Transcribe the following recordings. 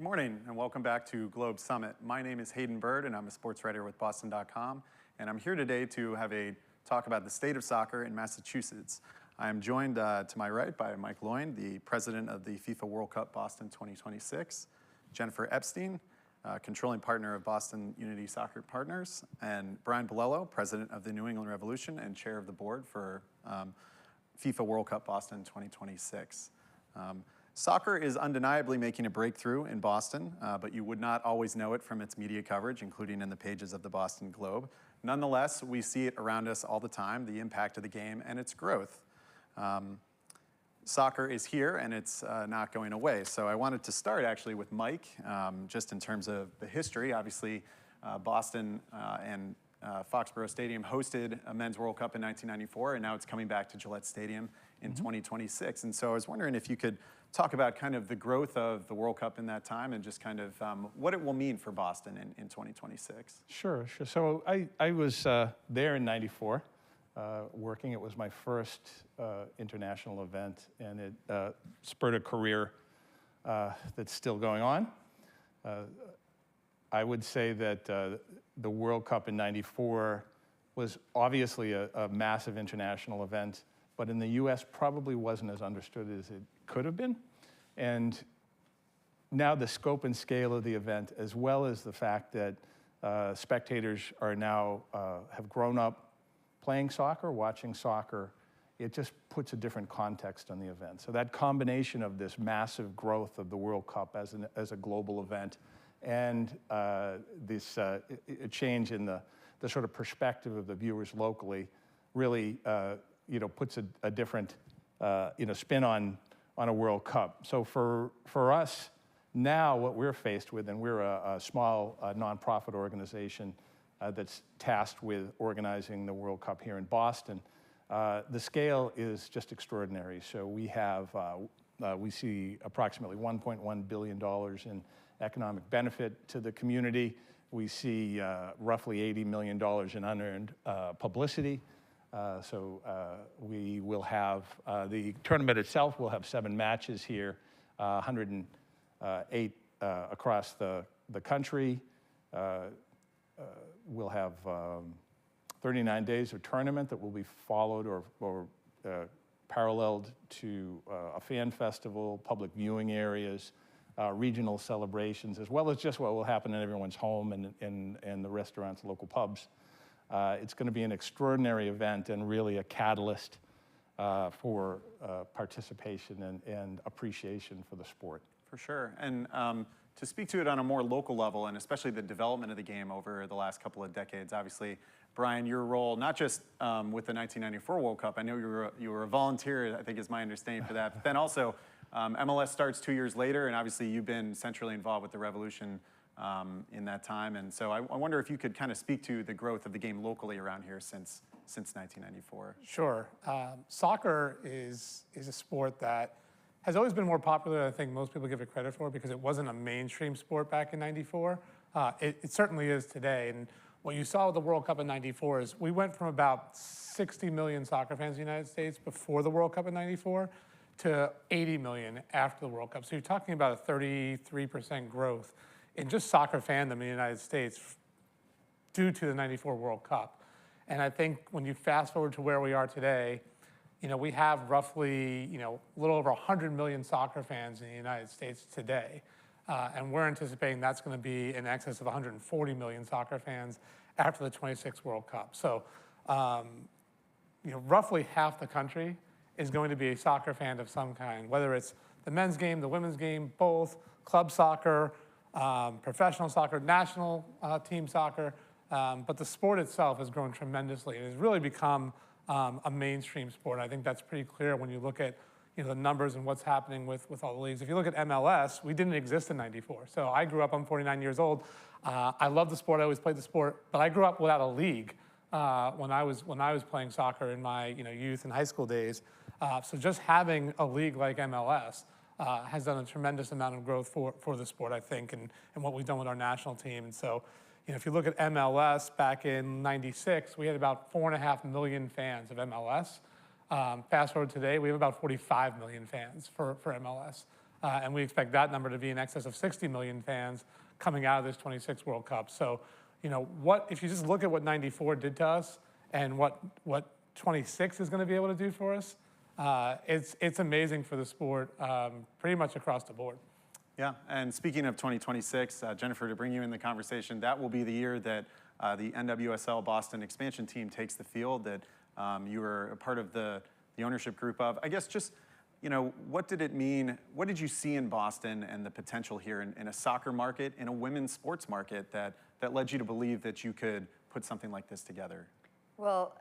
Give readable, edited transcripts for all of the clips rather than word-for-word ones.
Good morning and welcome back to Globe Summit. My name is Hayden Bird and I'm a sports writer with Boston.com, and I'm here today to have a talk about the state of soccer in Massachusetts. I am joined to my right by Mike Loynd, the president of the FIFA World Cup Boston 2026, Jennifer Epstein, controlling partner of Boston Unity Soccer Partners, and Brian Bilello, president of the New England Revolution and chair of the board for FIFA World Cup Boston 2026. Soccer is undeniably making a breakthrough in Boston, but you would not always know it from its media coverage, including in the pages of the Boston Globe. Nonetheless, we see it around us all the time, the impact of the game and its growth. Soccer is here and it's not going away. So I wanted to start actually with Mike, just in terms of the history. Obviously, Boston and Foxborough Stadium hosted a Men's World Cup in 1994, and now it's coming back to Gillette Stadium in 2026. And so I was wondering if you could talk about kind of the growth of the World Cup in that time and just kind of what it will mean for Boston in 2026. Sure. So I was there in '94 working. It was my first international event, and it spurred a career that's still going on. I would say that the World Cup in '94 was obviously a massive international event, but in the U.S. probably wasn't as understood as it could have been. And now the scope and scale of the event, as well as the fact that spectators are now have grown up playing soccer, watching soccer, it just puts a different context on the event. So that combination of this massive growth of the World Cup as a global event and this a change in the sort of perspective of the viewers locally really puts a different spin on a World Cup. So for us now, what we're faced with, and we're a small nonprofit organization that's tasked with organizing the World Cup here in Boston, the scale is just extraordinary. So we see approximately $1.1 billion in economic benefit to the community. We see roughly $80 million in unearned publicity. So we will have, the tournament itself will have 7 matches here, 108 across the country. We'll have 39 days of tournament that will be followed or paralleled to a fan festival, public viewing areas, regional celebrations, as well as just what will happen in everyone's home and the restaurants, local pubs. It's going to be an extraordinary event and really a catalyst for participation and appreciation for the sport. For sure. And to speak to it on a more local level, and especially the development of the game over the last couple of decades, obviously, Brian, your role, not just with the 1994 World Cup, I know you were a volunteer, I think is my understanding for that, but then also MLS starts 2 years later, and obviously you've been centrally involved with the Revolution in that time. And so I wonder if you could kind of speak to the growth of the game locally around here since 1994. Sure. Soccer is a sport that has always been more popular than I think most people give it credit for, because it wasn't a mainstream sport back in '94. It certainly is today. And what you saw with the World Cup in '94 is we went from about 60 million soccer fans in the United States before the World Cup in '94 to 80 million after the World Cup. So you're talking about a 33% growth in just soccer fandom in the United States due to the '94 World Cup. And I think when you fast forward to where we are today, we have roughly, a little over 100 million soccer fans in the United States today. And we're anticipating that's going to be in excess of 140 million soccer fans after the '26 World Cup. So, roughly half the country is going to be a soccer fan of some kind, whether it's the men's game, the women's game, both, club soccer, professional soccer, national team soccer. But the sport itself has grown tremendously. It has really become a mainstream sport. I think that's pretty clear when you look at the numbers and what's happening with all the leagues. If you look at MLS, we didn't exist in '94. So I grew up, I'm 49 years old. I love the sport, I always played the sport, but I grew up without a league when I was playing soccer in my youth and high school days. So just having a league like MLS has done a tremendous amount of growth for the sport, I think, and what we've done with our national team. And so, if you look at MLS back in '96, we had about 4.5 million fans of MLS. Fast forward today, we have about 45 million fans for MLS. and we expect that number to be in excess of 60 million fans coming out of this 26 World Cup. So, if you just look at what 94 did to us and what 26 is going to be able to do for us, it's amazing for the sport, pretty much across the board. Yeah, and speaking of 2026, Jennifer, to bring you in the conversation, that will be the year that the NWSL Boston expansion team takes the field that you were a part of the ownership group of. I guess just, what did it mean? What did you see in Boston and the potential here in a soccer market, in a women's sports market that led you to believe that you could put something like this together? Well,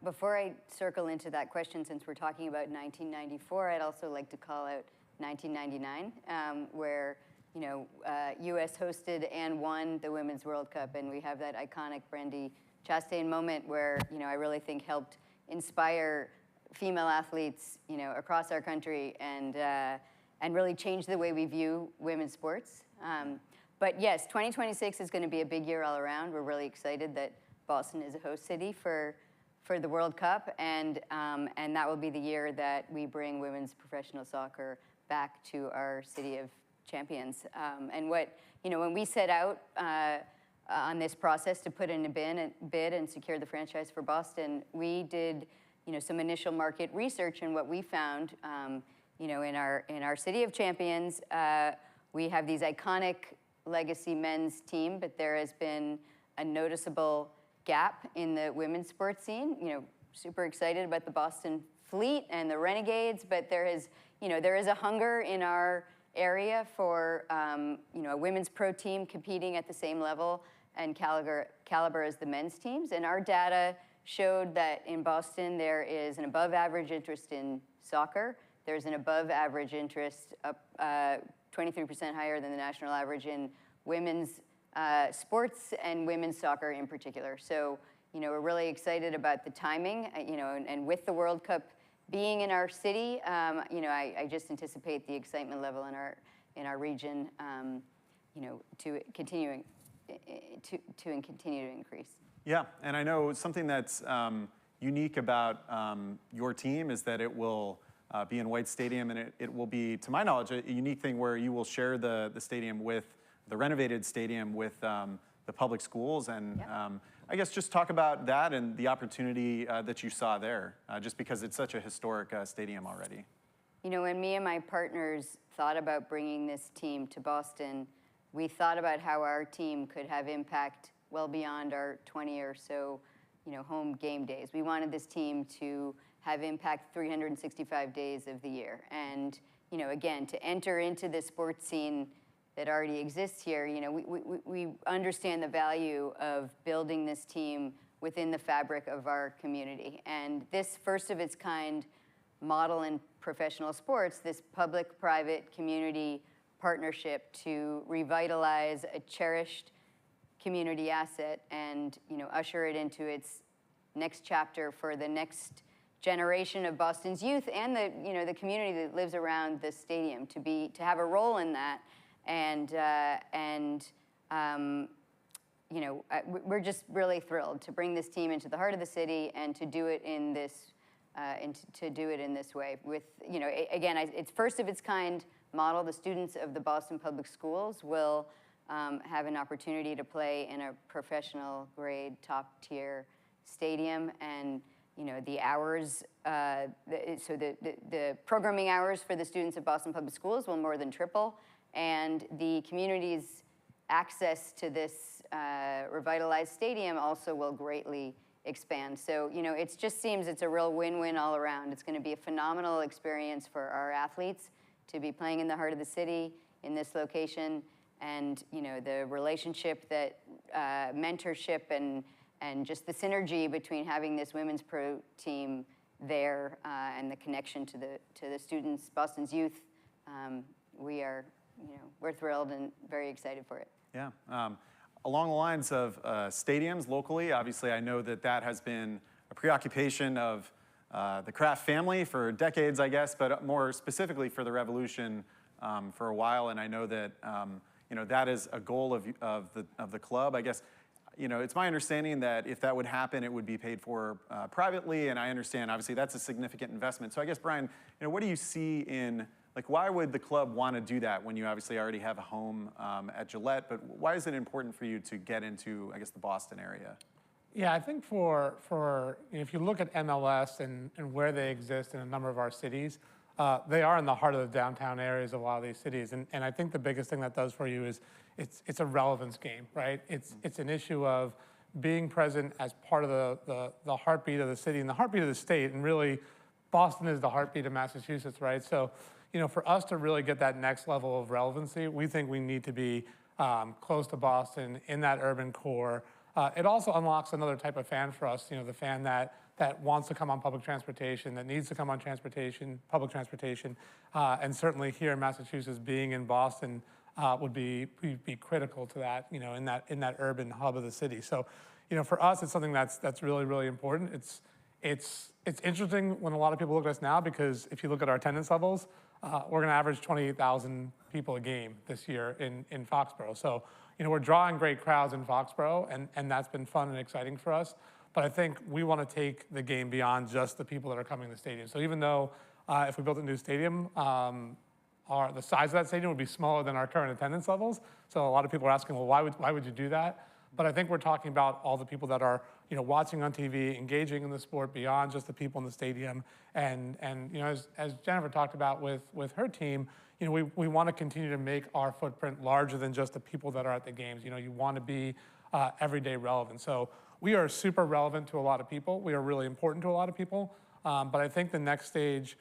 before I circle into that question, since we're talking about 1994, I'd also like to call out 1999, where U.S. hosted and won the Women's World Cup, and we have that iconic Brandi Chastain moment where I really think helped inspire female athletes across our country and really change the way we view women's sports. But yes, 2026 is going to be a big year all around. We're really excited that Boston is a host city for the World Cup, and that will be the year that we bring women's professional soccer back to our city of champions. And when we set out on this process to put in a bid and secure the franchise for Boston, we did some initial market research, and what we found, in our city of champions, we have these iconic legacy men's team, but there has been a noticeable gap in the women's sports scene. Super excited about the Boston Fleet and the Renegades, but there is a hunger in our area for a women's pro team competing at the same level and caliber as the men's teams. And our data showed that in Boston there is an above average interest in soccer. There's an above average interest, 23% higher than the national average, in women's sports and women's soccer in particular. So, we're really excited about the timing, and with the World Cup being in our city, I just anticipate the excitement level in our region, to continue to increase. Yeah, and I know something that's unique about your team is that it will be in White Stadium, and it will be, to my knowledge, a unique thing where you will share the stadium with the renovated stadium with the public schools, and I guess just talk about that and the opportunity that you saw there, just because it's such a historic stadium already. When me and my partners thought about bringing this team to Boston, we thought about how our team could have impact well beyond our 20 or so, home game days. We wanted this team to have impact 365 days of the year. And, again, to enter into this sports scene that already exists here, we understand the value of building this team within the fabric of our community. And this first of its kind model in professional sports, this public-private community partnership to revitalize a cherished community asset and usher it into its next chapter for the next generation of Boston's youth and the community that lives around the stadium, to have a role in that. And we're just really thrilled to bring this team into the heart of the city and to do it in this way. With again, it's first of its kind model. The students of the Boston Public Schools will have an opportunity to play in a professional grade, top tier stadium, and the hours. So the programming hours for the students of Boston Public Schools will more than triple. And the community's access to this revitalized stadium also will greatly expand. So, it just seems it's a real win-win all around. It's going to be a phenomenal experience for our athletes to be playing in the heart of the city in this location. And, the relationship that mentorship and just the synergy between having this women's pro team there and the connection to the students, Boston's youth, we're thrilled and very excited for it. Yeah. Along the lines of stadiums locally, obviously I know that has been a preoccupation of the Kraft family for decades, I guess, but more specifically for the Revolution for a while. And I know that that is a goal of the club. I guess it's my understanding that if that would happen, it would be paid for privately. And I understand obviously that's a significant investment. So I guess, Brian, what do you see in Like, why would the club want to do that when you obviously already have a home at Gillette? But why is it important for you to get into, I guess, the Boston area? Yeah, I think if you look at MLS and where they exist in a number of our cities, they are in the heart of the downtown areas of a lot of these cities. And I think the biggest thing that does for you is it's a relevance game, right? It's an issue of being present as part of the heartbeat of the city and the heartbeat of the state. And really, Boston is the heartbeat of Massachusetts, right? So, for us to really get that next level of relevancy, we think we need to be close to Boston in that urban core. It also unlocks another type of fan for us, the fan that wants to come on public transportation, that needs to come on public transportation, and certainly here in Massachusetts, being in Boston would be critical to that, in that urban hub of the city. So, for us, it's something that's really, really important. It's interesting when a lot of people look at us now, because if you look at our attendance levels, we're going to average 28,000 people a game this year in Foxborough. So, we're drawing great crowds in Foxborough, and that's been fun and exciting for us. But I think we want to take the game beyond just the people that are coming to the stadium. So even though if we built a new stadium, the size of that stadium would be smaller than our current attendance levels. So a lot of people are asking, well, why would you do that? But I think we're talking about all the people that are watching on TV, engaging in the sport beyond just the people in the stadium. And as Jennifer talked about with her team, we want to continue to make our footprint larger than just the people that are at the games. You want to be everyday relevant. So we are super relevant to a lot of people. We are really important to a lot of people. But I think the next stage,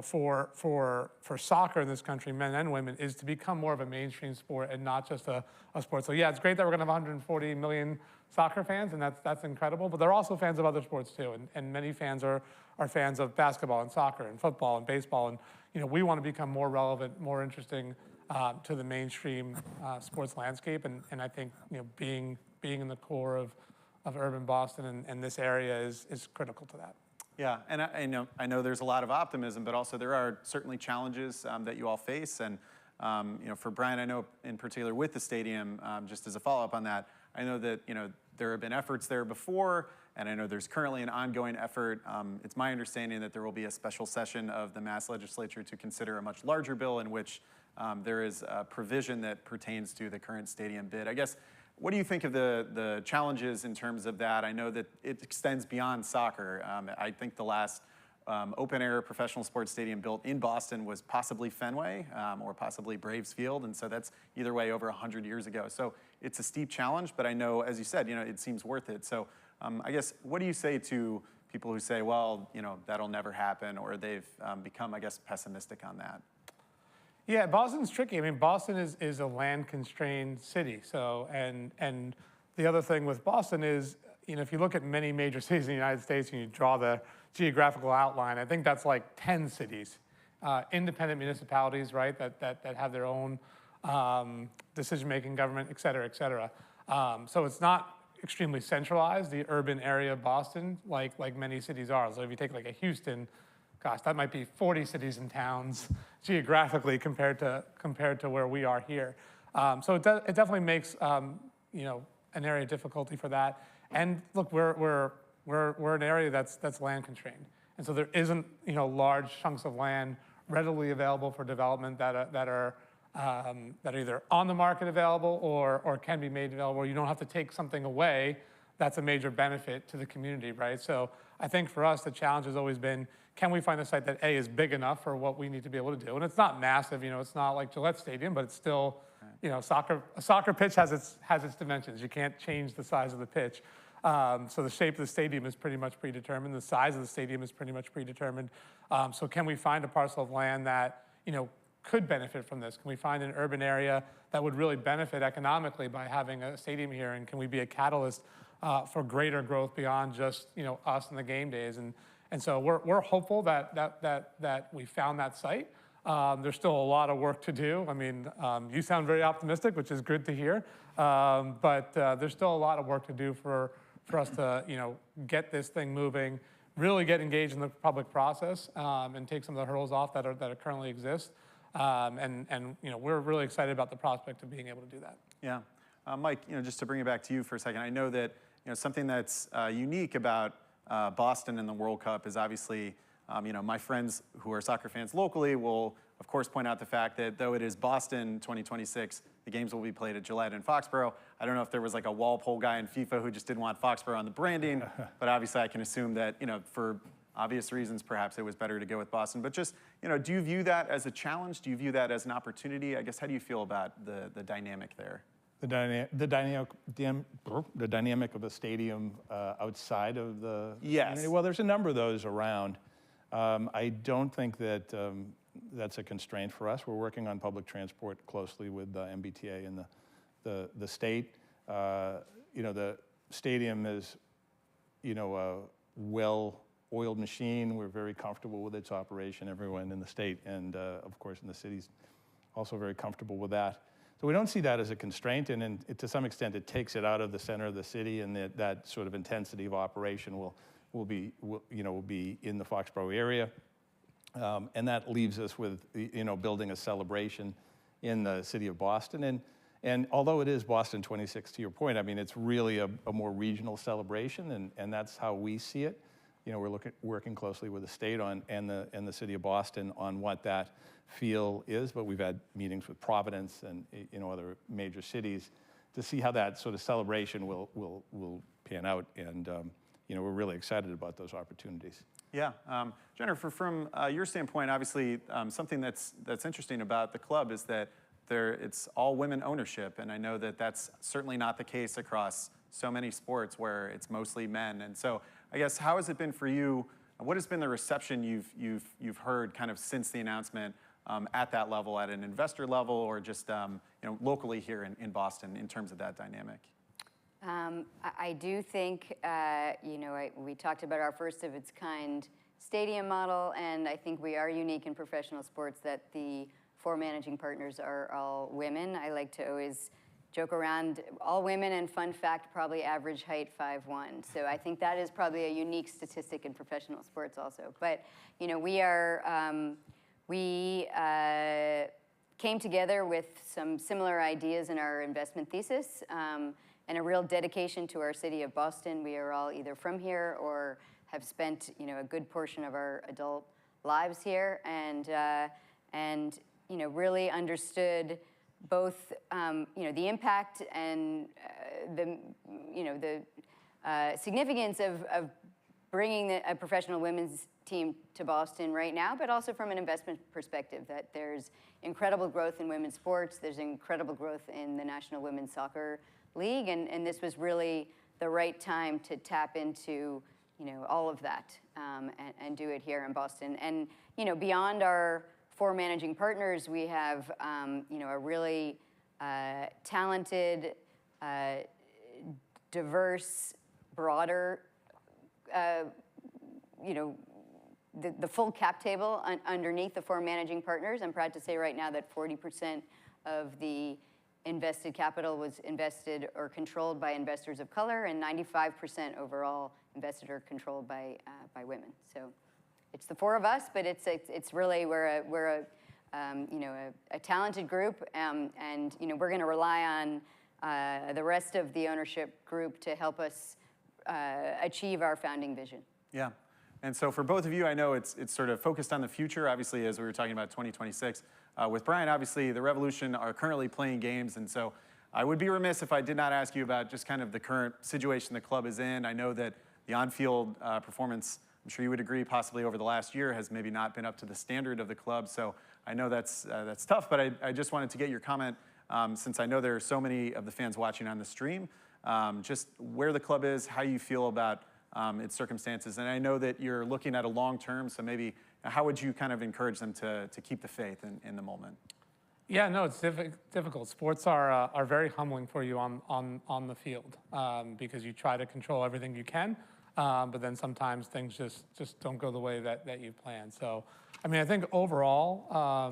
for soccer in this country, men and women, is to become more of a mainstream sport and not just a sport. So yeah, it's great that we're going to have 140 million soccer fans, and that's incredible. But they're also fans of other sports too, and many fans are fans of basketball and soccer and football and baseball. And we want to become more relevant, more interesting to the mainstream sports landscape. And I think being in the core of urban Boston and this area is critical to that. Yeah, and I know there's a lot of optimism, but also there are certainly challenges that you all face. And for Brian, I know in particular with the stadium, just as a follow-up on that, I know that there have been efforts there before, and I know there's currently an ongoing effort. It's my understanding that there will be a special session of the Mass Legislature to consider a much larger bill in which there is a provision that pertains to the current stadium bid. I guess, what do you think of the challenges in terms of that? I know that it extends beyond soccer. I think the last open-air professional sports stadium built in Boston was possibly Fenway or possibly Braves Field, and so that's either way over 100 years ago. So it's a steep challenge, but I know, as you said, it seems worth it. So I guess, what do you say to people who say, well, that'll never happen, or they've become, I guess, pessimistic on that? Yeah, Boston's tricky. I mean, Boston is a land-constrained city. So, and the other thing with Boston is, if you look at many major cities in the United States and you draw the geographical outline, I think that's like 10 cities, independent municipalities, right, that have their own decision-making government, et cetera, et cetera. So it's not extremely centralized, the urban area of Boston, like many cities are. So if you take like a Houston, gosh, that might be 40 cities and towns geographically compared to where we are here. So it definitely makes an area of difficulty for that. And look, we're an area that's land constrained, and so there isn't large chunks of land readily available for development that are either on the market available or can be made available. You don't have to take something away. That's a major benefit to the community, right? So I think for us, the challenge has always been, can we find a site that A, is big enough for what we need to be able to do? And it's not massive, it's not like Gillette Stadium, but it's still, a soccer pitch has its dimensions. You can't change the size of the pitch. So the shape of the stadium is pretty much predetermined. The size of the stadium is pretty much predetermined. So can we find a parcel of land that, could benefit from this? Can we find an urban area that would really benefit economically by having a stadium here? And can we be a catalyst for greater growth beyond just, us and the game days? And so we're hopeful that we found that site. There's still a lot of work to do. I mean, you sound very optimistic, which is good to hear. But there's still a lot of work to do for us to, get this thing moving, really get engaged in the public process, and take some of the hurdles off that currently exist. And we're really excited about the prospect of being able to do that. Yeah, Mike, just to bring it back to you for a second, I know that something that's unique about Boston and the World Cup is obviously, my friends who are soccer fans locally will, of course, point out the fact that though it is Boston 2026, the games will be played at Gillette and Foxborough. I don't know if there was like a Walpole guy in FIFA who just didn't want Foxborough on the branding, but obviously I can assume that, for obvious reasons, perhaps it was better to go with Boston. But just, do you view that as a challenge? Do you view that as an opportunity? I guess, how do you feel about the dynamic there? The dynamic of a stadium outside of the Yes. community? Well, there's a number of those around. I don't think that that's a constraint for us. We're working on public transport closely with the MBTA and the state. The stadium is, a well-oiled machine. We're very comfortable with its operation. Everyone in the state and, of course, in the city's also very comfortable with that. So we don't see that as a constraint, and to some extent, it takes it out of the center of the city, and that sort of intensity of operation will be in the Foxborough area, and that leaves us with building a celebration in the city of Boston, and although it is Boston 26, to your point, I mean it's really a more regional celebration, and that's how we see it. We're working closely with the state and the city of Boston on what that feel is, but we've had meetings with Providence and other major cities to see how that sort of celebration will pan out, and we're really excited about those opportunities. Yeah, Jennifer, from your standpoint, obviously something that's interesting about the club is that it's all women ownership, and I know that that's certainly not the case across so many sports where it's mostly men. And so I guess, how has it been for you? What has been the reception you've heard kind of since the announcement at that level, at an investor level, or just locally here in Boston in terms of that dynamic? I do think, we talked about our first of its kind stadium model, and I think we are unique in professional sports that the 4 managing partners are all women. I like to always joke around, all women, and fun fact, probably average height 5'1". So I think that is probably a unique statistic in professional sports also. But, we came together with some similar ideas in our investment thesis and a real dedication to our city of Boston. We are all either from here or have spent, a good portion of our adult lives here, and really understood both, the impact and the significance of bringing a professional women's team to Boston right now, but also from an investment perspective, that there's incredible growth in women's sports, there's incredible growth in the National Women's Soccer League, and this was really the right time to tap into, all of that and do it here in Boston. And, beyond our 4 managing partners, we have, a really talented, diverse, broader, the full cap table underneath the 4 managing partners. I'm proud to say right now that 40% of the invested capital was invested or controlled by investors of color, and 95% overall invested or controlled by women. So it's the 4 of us, but it's really we're a talented group, and we're going to rely on the rest of the ownership group to help us achieve our founding vision. Yeah. And so for both of you, I know it's sort of focused on the future, obviously, as we were talking about 2026. With Brian, obviously, the Revolution are currently playing games, and so I would be remiss if I did not ask you about just kind of the current situation the club is in. I know that the on-field performance, I'm sure you would agree, possibly over the last year has maybe not been up to the standard of the club, so I know that's tough, but I just wanted to get your comment, since I know there are so many of the fans watching on the stream, just where the club is, how you feel about its circumstances. And I know that you're looking at a long term, so maybe how would you kind of encourage them to keep the faith in the moment? Yeah, no, it's difficult. Sports are very humbling for you on the field because you try to control everything you can, but then sometimes things just don't go the way that you planned. So, I mean, I think overall,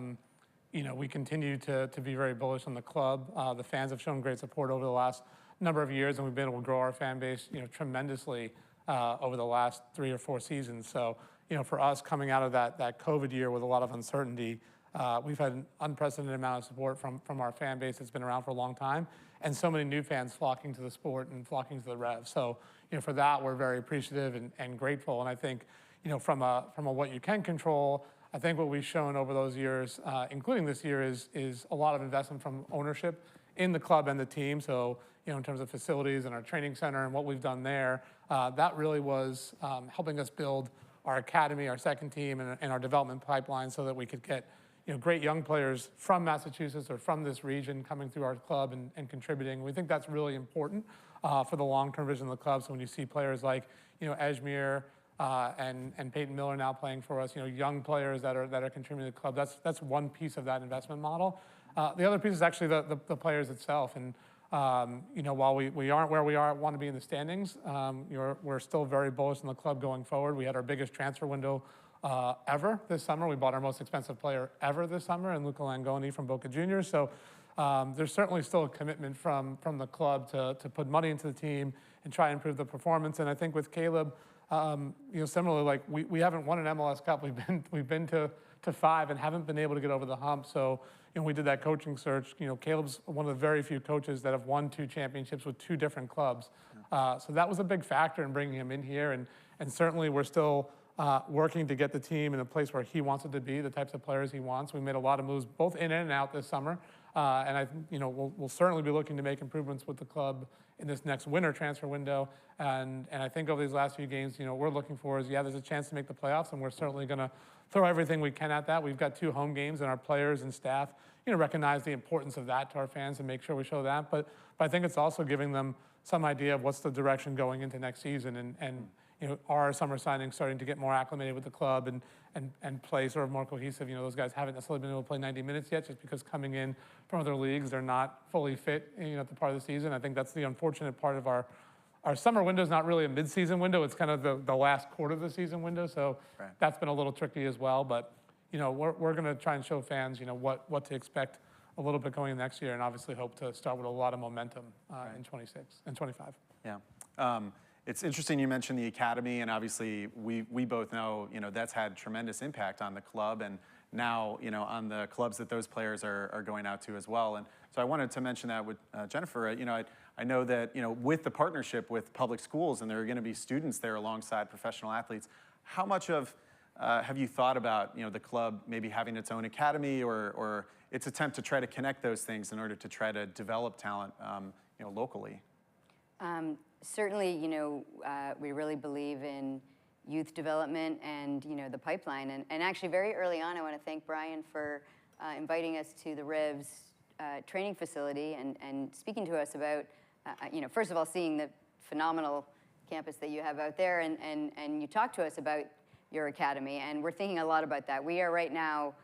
we continue to be very bullish on the club. The fans have shown great support over the last number of years, and we've been able to grow our fan base, tremendously over the last 3 or 4 seasons. So, for us coming out of that COVID year with a lot of uncertainty, we've had an unprecedented amount of support from our fan base that's been around for a long time, and so many new fans flocking to the sport and flocking to the Rev. So, for that, we're very appreciative and grateful. And I think, from a what you can control, I think what we've shown over those years, including this year, is a lot of investment from ownership in the club and the team. So, in terms of facilities and our training center and what we've done there, that really was helping us build our academy, our second team, and our development pipeline so that we could get great young players from Massachusetts or from this region coming through our club and contributing. We think that's really important for the long-term vision of the club. So when you see players like Ejmir and Peyton Miller now playing for us, young players that are contributing to the club, that's one piece of that investment model. The other piece is actually the players itself. And while we aren't where we want to be in the standings, we're still very bullish on the club going forward. We had our biggest transfer window ever this summer. We bought our most expensive player ever this summer in Luca Langoni from Boca Juniors. So there's certainly still a commitment from the club to put money into the team and try and improve the performance. And I think with Caleb, similarly, like we haven't won an MLS Cup. We've been to 5 and haven't been able to get over the hump. So we did that coaching search. Caleb's one of the very few coaches that have won 2 championships with 2 different clubs. So that was a big factor in bringing him in here. And certainly we're still working to get the team in a place where he wants it to be, the types of players he wants. We made a lot of moves both in and out this summer. And we'll certainly be looking to make improvements with the club in this next winter transfer window. And I think over these last few games, we're looking for is, there's a chance to make the playoffs, and we're certainly going to throw everything we can at that. We've got 2 home games, and our players and staff, recognize the importance of that to our fans and make sure we show that. But I think it's also giving them some idea of what's the direction going into next season, and are summer signings starting to get more acclimated with the club and play sort of more cohesive. Those guys haven't necessarily been able to play 90 minutes yet just because coming in from other leagues, they're not fully fit at the part of the season. I think that's the unfortunate part of our summer window is not really a mid-season window. It's kind of the last quarter of the season window. So That's been a little tricky as well. But, we're going to try and show fans, what to expect a little bit going next year, and obviously hope to start with a lot of momentum in 26 and 25. Yeah. It's interesting you mentioned the academy, and obviously we both know, that's had tremendous impact on the club and now, on the clubs that those players are going out to as well. And so I wanted to mention that with Jennifer. I know that, with the partnership with public schools, and there are going to be students there alongside professional athletes, how much of have you thought about, the club maybe having its own academy or its attempt to try to connect those things in order to try to develop talent, locally? Certainly, we really believe in youth development and, the pipeline. And actually, very early on, I want to thank Brian for inviting us to the Revs training facility and speaking to us about, first of all, seeing the phenomenal campus that you have out there. And you talked to us about your academy. And we're thinking a lot about that. We are right now,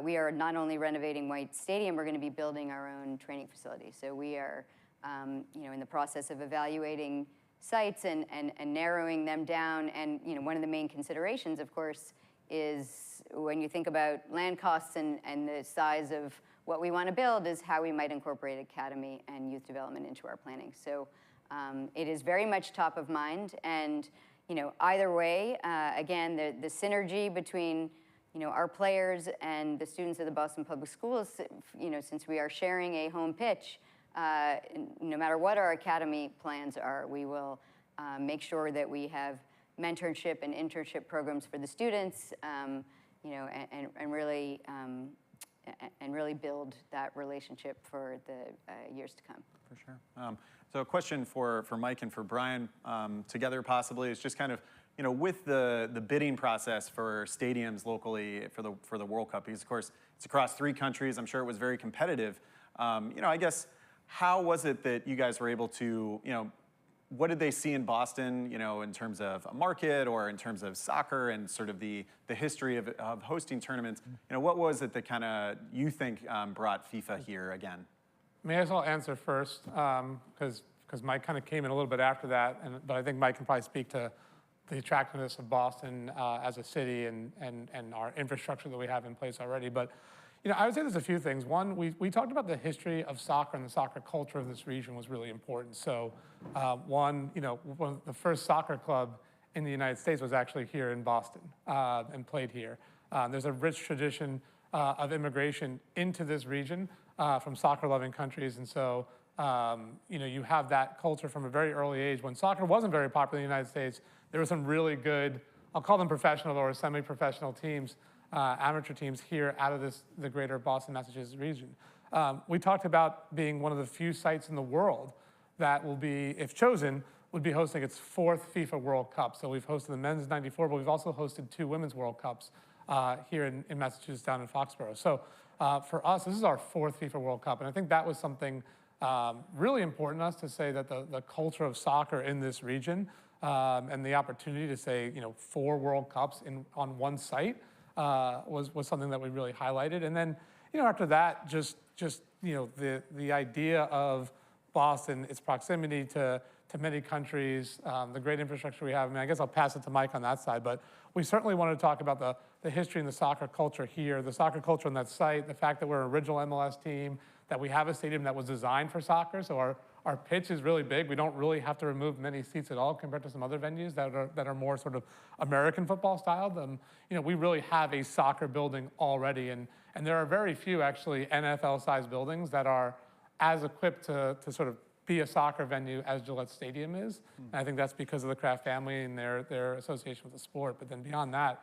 we are not only renovating White Stadium, we're going to be building our own training facility. So we are in the process of evaluating sites and narrowing them down. And one of the main considerations, of course, is when you think about land costs and the size of what we want to build is how we might incorporate academy and youth development into our planning. So it is very much top of mind. And either way, again, the synergy between our players and the students of the Boston Public Schools, since we are sharing a home pitch, no matter what our academy plans are, we will make sure that we have mentorship and internship programs for the students, and really build that relationship for the years to come. For sure. So a question for Mike and for Brian together possibly is just kind of, with the bidding process for stadiums locally for the World Cup, because of course it's across 3 countries. I'm sure it was very competitive. I guess, how was it that you guys were able to, what did they see in Boston, in terms of a market or in terms of soccer and sort of the history of hosting tournaments? What was it that kind of you think brought FIFA here again? May as well answer first, because Mike kind of came in a little bit after that, but I think Mike can probably speak to the attractiveness of Boston as a city and our infrastructure that we have in place already. But I would say there's a few things. One, we talked about the history of soccer and the soccer culture of this region was really important. So one of the first soccer club in the United States was actually here in Boston and played here. There's a rich tradition of immigration into this region from soccer-loving countries. And so, you have that culture from a very early age. When soccer wasn't very popular in the United States, there were some really good, I'll call them professional or semi-professional teams amateur teams here out of the greater Boston, Massachusetts region. We talked about being one of the few sites in the world that will be, if chosen, would be hosting its 4th FIFA World Cup. So we've hosted the men's 94, but we've also hosted 2 women's World Cups here in Massachusetts, down in Foxborough. So for us, this is our 4th FIFA World Cup, and I think that was something really important to us to say that the culture of soccer in this region and the opportunity to say, 4 World Cups on one site was something that we really highlighted. And then, after that, just the idea of Boston, its proximity to many countries, the great infrastructure we have. I mean, I guess I'll pass it to Mike on that side, but we certainly want to talk about the history and the soccer culture here, the soccer culture on that site, the fact that we're an original MLS team, that we have a stadium that was designed for soccer, so our pitch is really big. We don't really have to remove many seats at all compared to some other venues that are more sort of American football styled. We really have a soccer building already, and there are very few actually NFL-sized buildings that are as equipped to sort of be a soccer venue as Gillette Stadium is. And I think that's because of the Kraft family and their association with the sport. But then beyond that,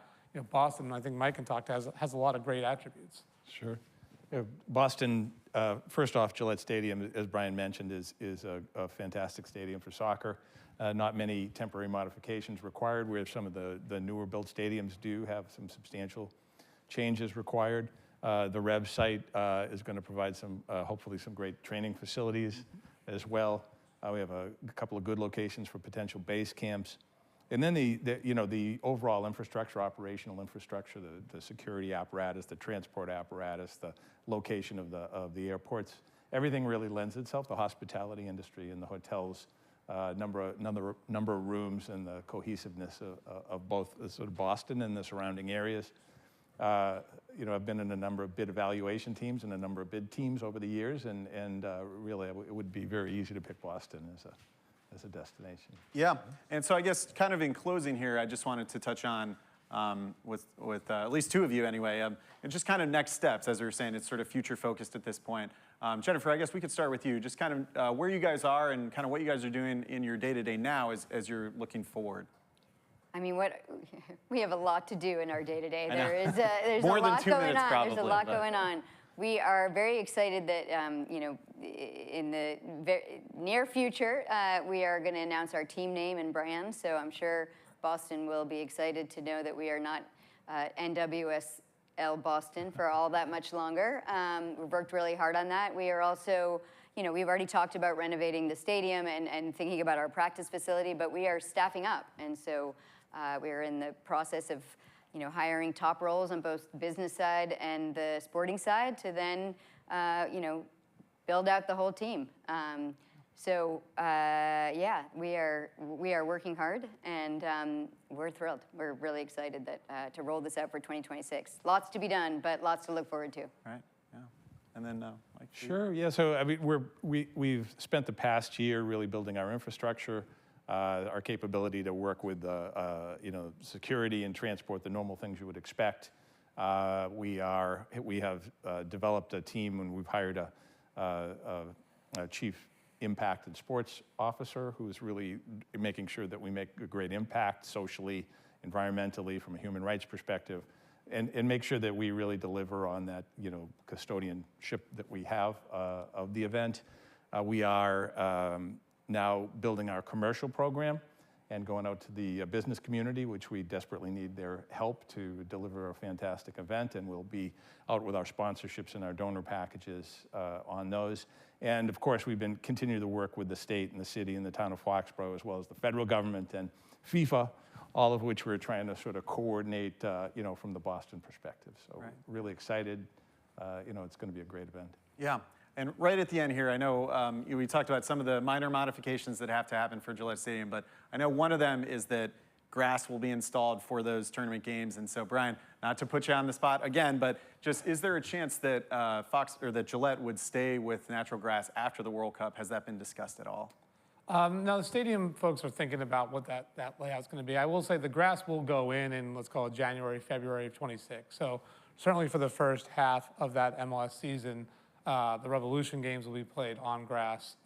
Boston, I think Mike can talk to, has a lot of great attributes. Sure. Boston, first off, Gillette Stadium, as Brian mentioned, is a fantastic stadium for soccer. Not many temporary modifications required, where some of the newer built stadiums do have some substantial changes required. The Rev site is going to provide hopefully some great training facilities as well. We have a couple of good locations for potential base camps. And then the overall infrastructure, operational infrastructure, the security apparatus, the transport apparatus, the location of the airports, everything really lends itself. The hospitality industry and the hotels, number of rooms, and the cohesiveness of both sort of Boston and the surrounding areas. I've been in a number of bid evaluation teams and a number of bid teams over the years, and really it would be very easy to pick Boston as a destination. Yeah, and so I guess kind of in closing here, I just wanted to touch on, with at least 2 of you anyway, and just kind of next steps. As we were saying, it's sort of future focused at this point. Jennifer, I guess we could start with you, just kind of where you guys are and kind of what you guys are doing in your day-to-day now as you're looking forward. I mean, we have a lot to do in our day-to-day. There's More a than lot 2 going minutes on. probably, There's a lot going on. We are very excited that, in the near future, we are going to announce our team name and brand. So I'm sure Boston will be excited to know that we are not NWSL Boston for all that much longer. We've worked really hard on that. We are also, we've already talked about renovating the stadium and thinking about our practice facility, but we are staffing up. And so we are in the process of hiring top roles on both the business side and the sporting side to then, build out the whole team. Yeah, we are working hard, and we're thrilled. We're really excited that to roll this out for 2026. Lots to be done, but lots to look forward to. Right. Yeah. And then Mike. Sure. Yeah. So I mean, we've spent the past year really building our infrastructure. Our capability to work with security and transport, the normal things you would expect. We have developed a team, and we've hired a chief impact and sports officer who is really making sure that we make a great impact socially, environmentally, from a human rights perspective, and make sure that we really deliver on that custodianship that we have of the event. We are now building our commercial program and going out to the business community, which we desperately need their help to deliver a fantastic event. And we'll be out with our sponsorships and our donor packages on those. And of course, we've been continuing to work with the state and the city and the town of Foxborough, as well as the federal government and FIFA, all of which we're trying to sort of coordinate, from the Boston perspective. So really excited. It's going to be a great event. Yeah. And right at the end here, I know we talked about some of the minor modifications that have to happen for Gillette Stadium, but I know one of them is that grass will be installed for those tournament games. And so, Brian, not to put you on the spot again, but just is there a chance that that Gillette would stay with natural grass after the World Cup? Has that been discussed at all? No, the stadium folks are thinking about what that layout's going to be. I will say the grass will go in let's call it January, February of 26. So certainly for the first half of that MLS season, the Revolution games will be played on grass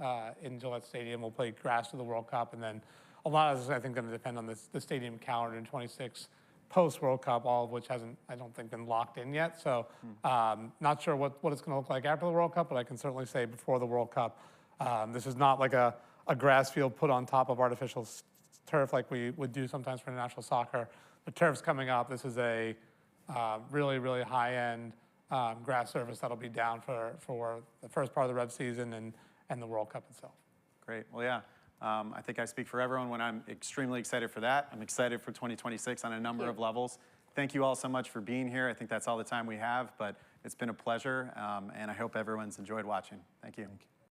in Gillette Stadium. We'll play grass to the World Cup, and then a lot of this is, I think, going to depend on the stadium calendar in 26 post-World Cup, all of which hasn't, I don't think, been locked in yet. So not sure what it's going to look like after the World Cup, but I can certainly say before the World Cup, this is not like a grass field put on top of artificial turf like we would do sometimes for international soccer. The turf's coming up. This is a really, really high-end grass surface that'll be down for the first part of the Rev season and the World Cup itself. Great. Well, yeah. I think I speak for everyone when I'm extremely excited for that. I'm excited for 2026 on a number of levels. Thank you all so much for being here. I think that's all the time we have, but it's been a pleasure, and I hope everyone's enjoyed watching. Thank you.